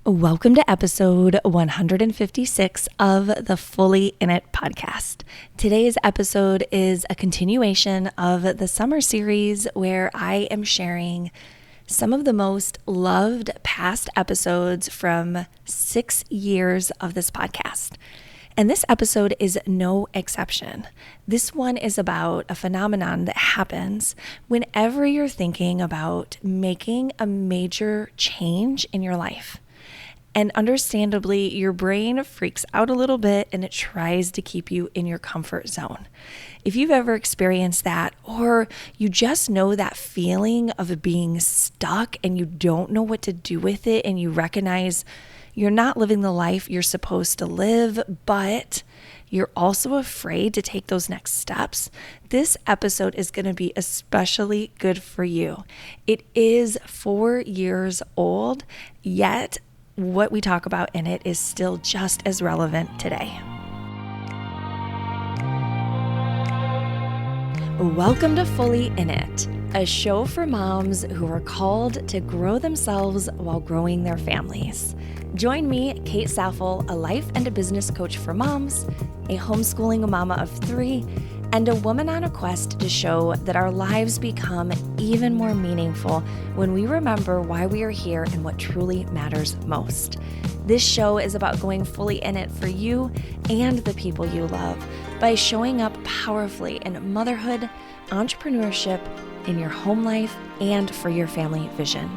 Welcome to episode 156 of the Fully In It podcast. Today's episode is a continuation of the summer series where I am sharing some of the most loved past episodes from 6 years of this podcast. And this episode is no exception. This one is about a phenomenon that happens whenever you're thinking about making a major change in your life. And understandably, your brain freaks out a little bit and it tries to keep you in your comfort zone. If you've ever experienced that, or you just know that feeling of being stuck and you don't know what to do with it, and you recognize you're not living the life you're supposed to live, but you're also afraid to take those next steps, this episode is going to be especially good for you. It is 4 years old, yet what we talk about in it is still just as relevant today. Welcome to Fully In It, a show for moms who are called to grow themselves while growing their families. Join me, Kate Saffel, a life and a business coach for moms, a homeschooling mama of 3, and a woman on a quest to show that our lives become even more meaningful when we remember why we are here and what truly matters most. This show is about going fully in it for you and the people you love by showing up powerfully in motherhood, entrepreneurship, in your home life, and for your family vision.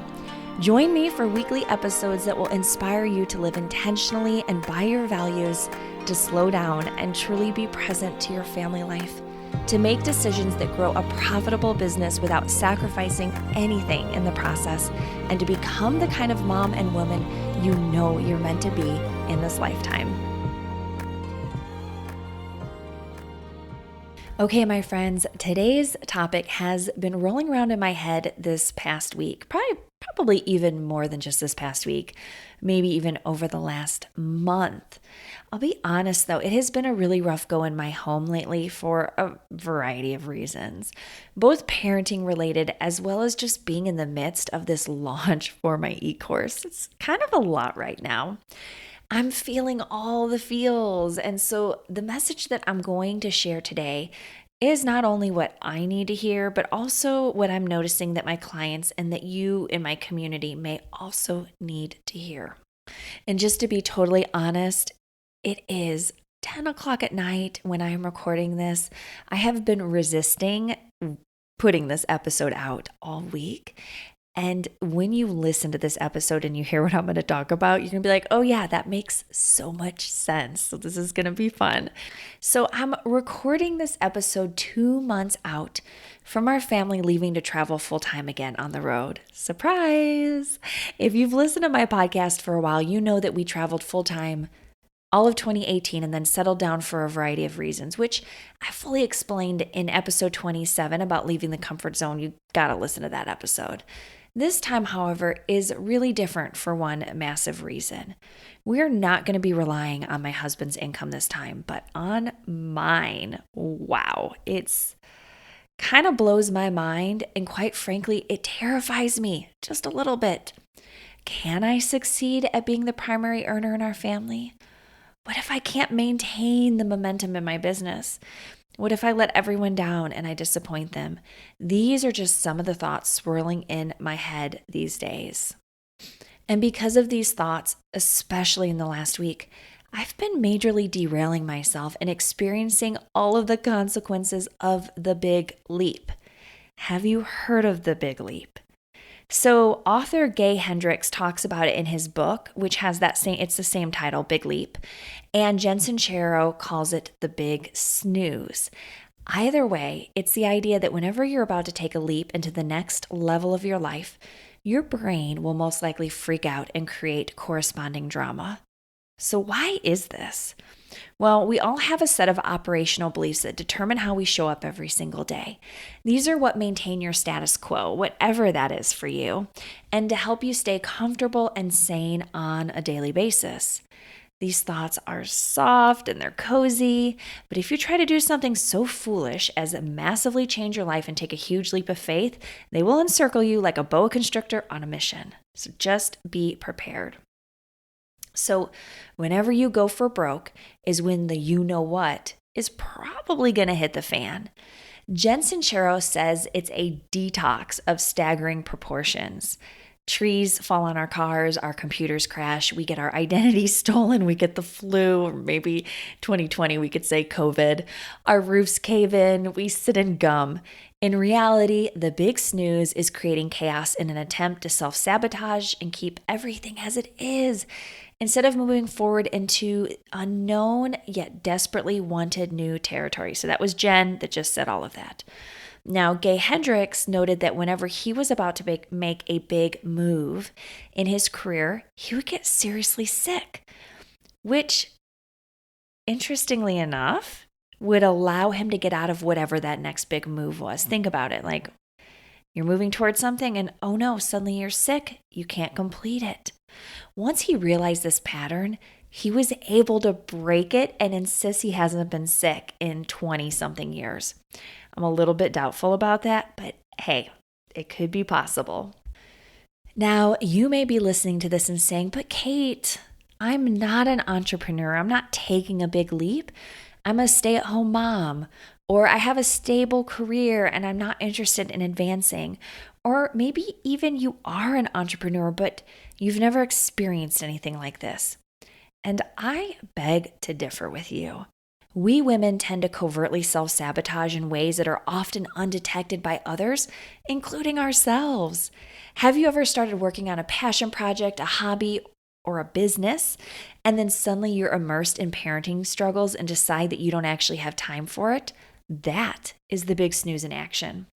Join me for weekly episodes that will inspire you to live intentionally and by your values, to slow down and truly be present to your family life, to make decisions that grow a profitable business without sacrificing anything in the process, and to become the kind of mom and woman you know you're meant to be in this lifetime. Okay, my friends, today's topic has been rolling around in my head this past week, probably even more than just this past week, maybe even over the last month. I'll be honest though, it has been a really rough go in my home lately for a variety of reasons, both parenting related as well as just being in the midst of this launch for my e-course. It's kind of a lot right now. I'm feeling all the feels. And so the message that I'm going to share today is not only what I need to hear, but also what I'm noticing that my clients and that you in my community may also need to hear. And just to be totally honest, it is 10 o'clock at night when I am recording this. I have been resisting putting this episode out all week. And when you listen to this episode and you hear what I'm going to talk about, you're going to be like, oh yeah, that makes so much sense. So this is going to be fun. So I'm recording this episode 2 months out from our family leaving to travel full-time again on the road. Surprise! If you've listened to my podcast for a while, you know that we traveled full-time all of 2018 and then settled down for a variety of reasons, which I fully explained in episode 27 about leaving the comfort zone. You got to listen to that episode. This time, however, is really different for one massive reason. We're not going to be relying on my husband's income this time, but on mine. Wow, it's kind of blows my mind, and quite frankly, it terrifies me just a little bit. Can I succeed at being the primary earner in our family? What if I can't maintain the momentum in my business? What if I let everyone down and I disappoint them? These are just some of the thoughts swirling in my head these days. And because of these thoughts, especially in the last week, I've been majorly derailing myself and experiencing all of the consequences of the big leap. Have you heard of the big leap? So author Gay Hendricks talks about it in his book, which has it's the same title, Big Leap. And Jensen Chero calls it the Big Snooze. Either way, it's the idea that whenever you're about to take a leap into the next level of your life, your brain will most likely freak out and create corresponding drama. So why is this? Well, we all have a set of operational beliefs that determine how we show up every single day. These are what maintain your status quo, whatever that is for you, and to help you stay comfortable and sane on a daily basis. These thoughts are soft and they're cozy, but if you try to do something so foolish as massively change your life and take a huge leap of faith, they will encircle you like a boa constrictor on a mission. So just be prepared. So whenever you go for broke is when the you know what is probably going to hit the fan. Jen Sincero says it's a detox of staggering proportions. Trees fall on our cars, our computers crash, we get our identity stolen, we get the flu, or maybe 2020 we could say COVID. Our roofs cave in, we sit in gum. In reality, the big snooze is creating chaos in an attempt to self-sabotage and keep everything as it is, instead of moving forward into unknown yet desperately wanted new territory. So that was Jen that just said all of that. Now, Gay Hendricks noted that whenever he was about to make a big move in his career, he would get seriously sick, which, interestingly enough, would allow him to get out of whatever that next big move was. Think about it. Like, you're moving towards something and oh no, suddenly you're sick. You can't complete it. Once he realized this pattern, he was able to break it and insist he hasn't been sick in 20 something years. I'm a little bit doubtful about that, but hey, it could be possible. Now, you may be listening to this and saying, but Kate, I'm not an entrepreneur. I'm not taking a big leap. I'm a stay-at-home mom, or I have a stable career and I'm not interested in advancing. Or maybe even you are an entrepreneur, but you've never experienced anything like this. And I beg to differ with you. We women tend to covertly self-sabotage in ways that are often undetected by others, including ourselves. Have you ever started working on a passion project, a hobby, or a business, and then suddenly you're immersed in parenting struggles and decide that you don't actually have time for it? That is the big snooze in action.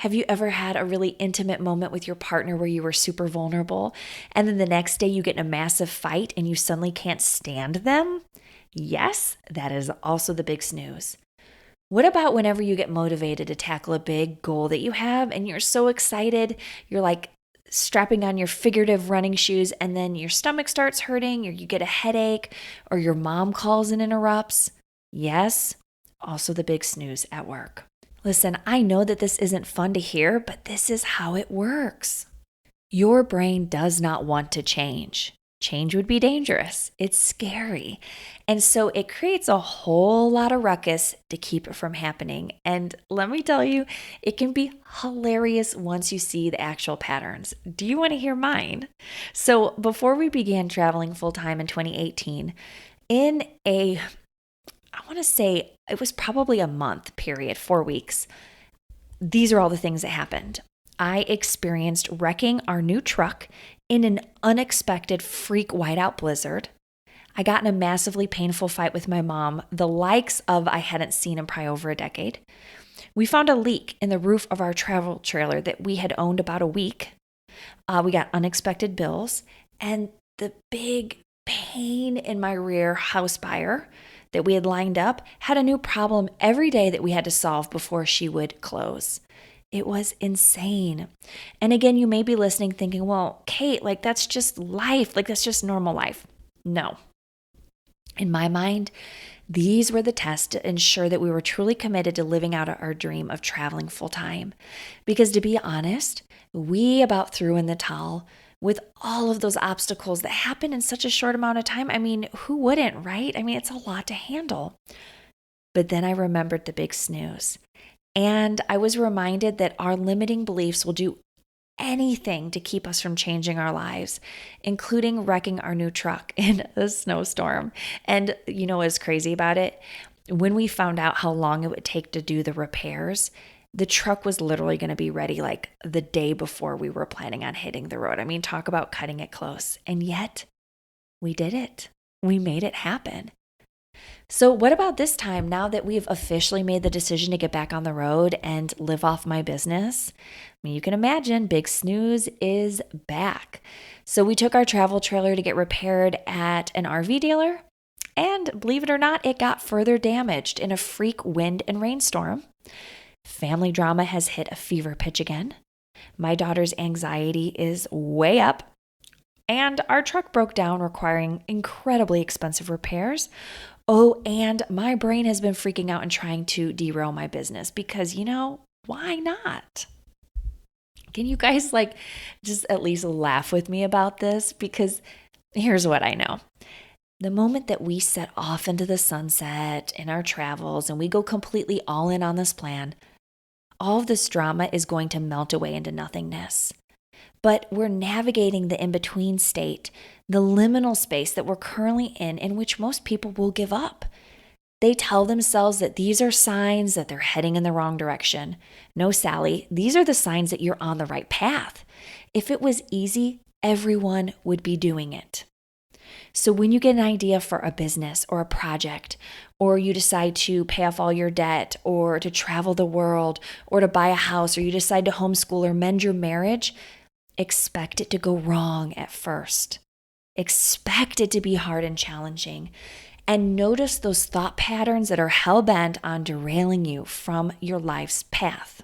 Have you ever had a really intimate moment with your partner where you were super vulnerable, and then the next day you get in a massive fight and you suddenly can't stand them? Yes, that is also the big snooze. What about whenever you get motivated to tackle a big goal that you have and you're so excited, you're like strapping on your figurative running shoes and then your stomach starts hurting or you get a headache or your mom calls and interrupts? Yes, also the big snooze at work. Listen, I know that this isn't fun to hear, but this is how it works. Your brain does not want to change. Change would be dangerous. It's scary. And so it creates a whole lot of ruckus to keep it from happening. And let me tell you, it can be hilarious once you see the actual patterns. Do you want to hear mine? So before we began traveling full-time in 2018, I want to say it was probably a month period, 4 weeks. These are all the things that happened. I experienced wrecking our new truck in an unexpected freak whiteout blizzard. I got in a massively painful fight with my mom, the likes of I hadn't seen in probably over a decade. We found a leak in the roof of our travel trailer that we had owned about a week. We got unexpected bills, and the big pain in my rear house buyer that we had lined up had a new problem every day that we had to solve before she would close. It was insane. And again, you may be listening thinking, well, Kate, like that's just life. Like that's just normal life. No. In my mind, these were the tests to ensure that we were truly committed to living out our dream of traveling full time. Because to be honest, we about threw in the towel with all of those obstacles that happened in such a short amount of time. I mean, who wouldn't, right? I mean, it's a lot to handle. But then I remembered the big snooze. And I was reminded that our limiting beliefs will do anything to keep us from changing our lives, including wrecking our new truck in a snowstorm. And you know what's crazy about it? When we found out how long it would take to do the repairs, the truck was literally going to be ready like the day before we were planning on hitting the road. I mean, talk about cutting it close. And yet, we did it. We made it happen. So what about this time now that we've officially made the decision to get back on the road and live off my business? I mean, you can imagine Big Snooze is back. So we took our travel trailer to get repaired at an RV dealer. And believe it or not, it got further damaged in a freak wind and rainstorm. Family drama has hit a fever pitch again. My daughter's anxiety is way up. And our truck broke down, requiring incredibly expensive repairs. Oh, and my brain has been freaking out and trying to derail my business because, why not? Can you guys just at least laugh with me about this? Because here's what I know. The moment that we set off into the sunset in our travels and we go completely all in on this plan, all of this drama is going to melt away into nothingness. But we're navigating the in-between state, the liminal space that we're currently in which most people will give up. They tell themselves that these are signs that they're heading in the wrong direction. No, Sally, these are the signs that you're on the right path. If it was easy, everyone would be doing it. So when you get an idea for a business or a project, or you decide to pay off all your debt, or to travel the world, or to buy a house, or you decide to homeschool or mend your marriage, expect it to go wrong at first. Expect it to be hard and challenging. And notice those thought patterns that are hell-bent on derailing you from your life's path.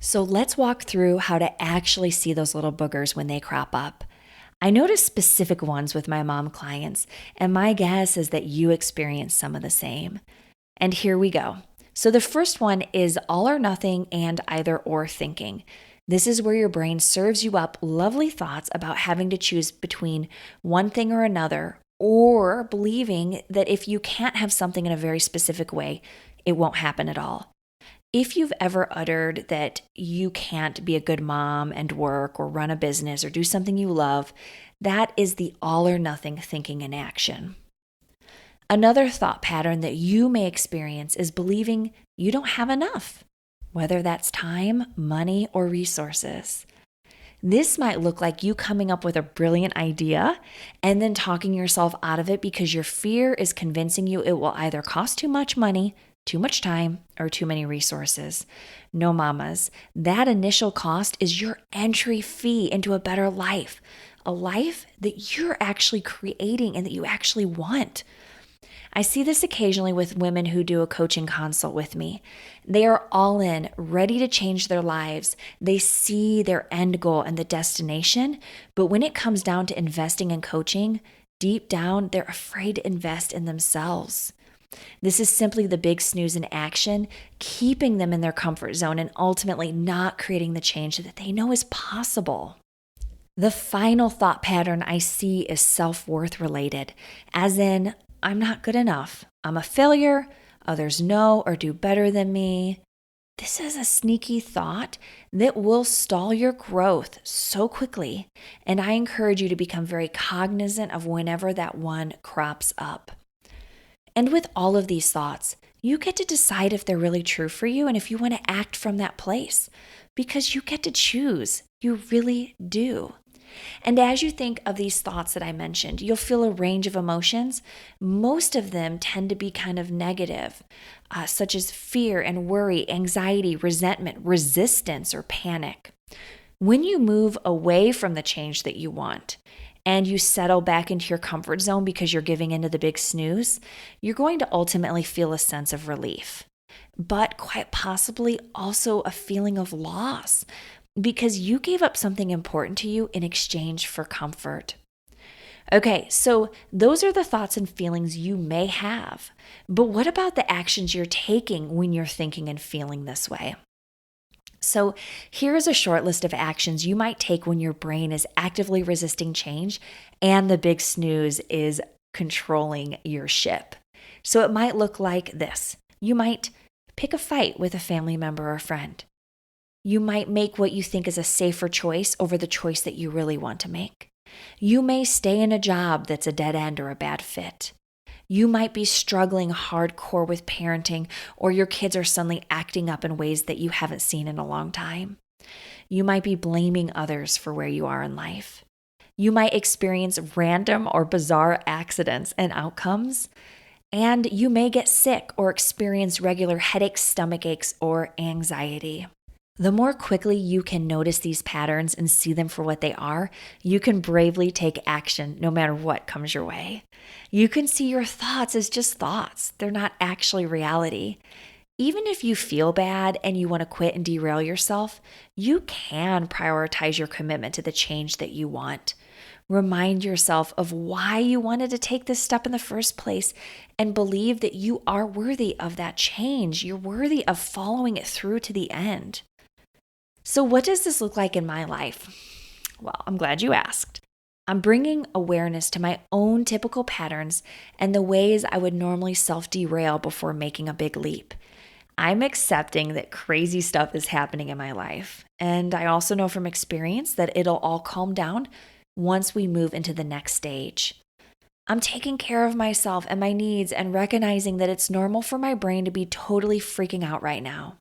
So let's walk through how to actually see those little boogers when they crop up. I notice specific ones with my mom clients, and my guess is that you experience some of the same. And here we go. So the first one is all or nothing and either or thinking. This is where your brain serves you up lovely thoughts about having to choose between one thing or another, or believing that if you can't have something in a very specific way, it won't happen at all. If you've ever uttered that you can't be a good mom and work or run a business or do something you love, that is the all or nothing thinking in action. Another thought pattern that you may experience is believing you don't have enough, whether that's time, money, or resources. This might look like you coming up with a brilliant idea and then talking yourself out of it because your fear is convincing you it will either cost too much money, too much time, or too many resources. No, mamas, that initial cost is your entry fee into a better life, a life that you're actually creating and that you actually want. I see this occasionally with women who do a coaching consult with me. They are all in, ready to change their lives. They see their end goal and the destination, but when it comes down to investing in coaching, deep down, they're afraid to invest in themselves. This is simply the big snooze in action, keeping them in their comfort zone and ultimately not creating the change that they know is possible. The final thought pattern I see is self-worth related, as in, I'm not good enough. I'm a failure. Others know or do better than me. This is a sneaky thought that will stall your growth so quickly. And I encourage you to become very cognizant of whenever that one crops up. And with all of these thoughts, you get to decide if they're really true for you and if you want to act from that place, because you get to choose. You really do. And as you think of these thoughts that I mentioned, you'll feel a range of emotions. Most of them tend to be kind of negative, such as fear and worry, anxiety, resentment, resistance, or panic. When you move away from the change that you want and you settle back into your comfort zone because you're giving into the big snooze, you're going to ultimately feel a sense of relief, but quite possibly also a feeling of loss, because you gave up something important to you in exchange for comfort. Okay, so those are the thoughts and feelings you may have. But what about the actions you're taking when you're thinking and feeling this way? So here is a short list of actions you might take when your brain is actively resisting change and the big snooze is controlling your ship. So it might look like this. You might pick a fight with a family member or friend. You might make what you think is a safer choice over the choice that you really want to make. You may stay in a job that's a dead end or a bad fit. You might be struggling hardcore with parenting, or your kids are suddenly acting up in ways that you haven't seen in a long time. You might be blaming others for where you are in life. You might experience random or bizarre accidents and outcomes. And you may get sick or experience regular headaches, stomach aches, or anxiety. The more quickly you can notice these patterns and see them for what they are, you can bravely take action no matter what comes your way. You can see your thoughts as just thoughts. They're not actually reality. Even if you feel bad and you want to quit and derail yourself, you can prioritize your commitment to the change that you want. Remind yourself of why you wanted to take this step in the first place and believe that you are worthy of that change. You're worthy of following it through to the end. So what does this look like in my life? Well, I'm glad you asked. I'm bringing awareness to my own typical patterns and the ways I would normally self-derail before making a big leap. I'm accepting that crazy stuff is happening in my life. And I also know from experience that it'll all calm down once we move into the next stage. I'm taking care of myself and my needs and recognizing that it's normal for my brain to be totally freaking out right now.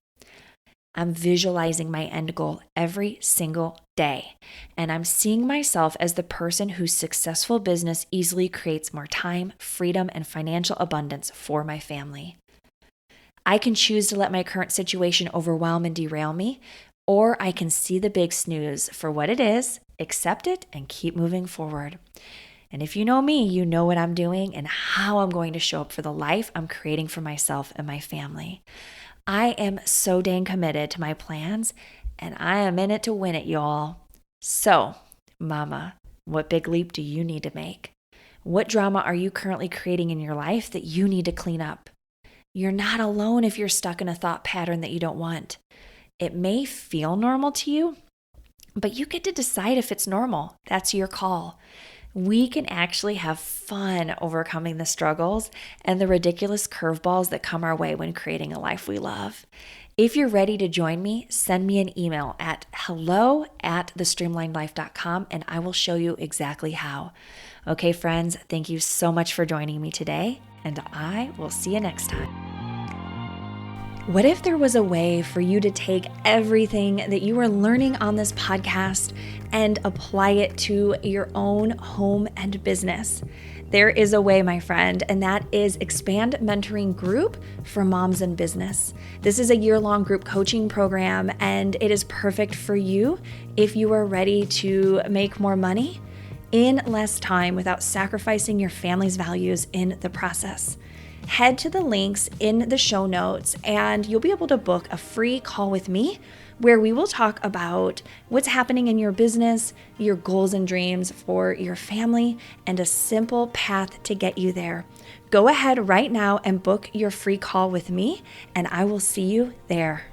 I'm visualizing my end goal every single day, and I'm seeing myself as the person whose successful business easily creates more time, freedom, and financial abundance for my family. I can choose to let my current situation overwhelm and derail me, or I can see the big snooze for what it is, accept it, and keep moving forward. And if you know me, you know what I'm doing and how I'm going to show up for the life I'm creating for myself and my family. I am so dang committed to my plans, and I am in it to win it, y'all. So, mama, what big leap do you need to make? What drama are you currently creating in your life that you need to clean up? You're not alone if you're stuck in a thought pattern that you don't want. It may feel normal to you, but you get to decide if it's normal. That's your call. We can actually have fun overcoming the struggles and the ridiculous curveballs that come our way when creating a life we love. If you're ready to join me, send me an email at hello@thestreamlinedlife.com and I will show you exactly how. Okay, friends, thank you so much for joining me today, and I will see you next time. What if there was a way for you to take everything that you are learning on this podcast and apply it to your own home and business? There is a way, my friend, and that is Expand Mentoring Group for Moms in Business. This is a year-long group coaching program, and it is perfect for you if you are ready to make more money in less time without sacrificing your family's values in the process. Head to the links in the show notes and you'll be able to book a free call with me where we will talk about what's happening in your business, your goals and dreams for your family, and a simple path to get you there. Go ahead right now and book your free call with me, and I will see you there.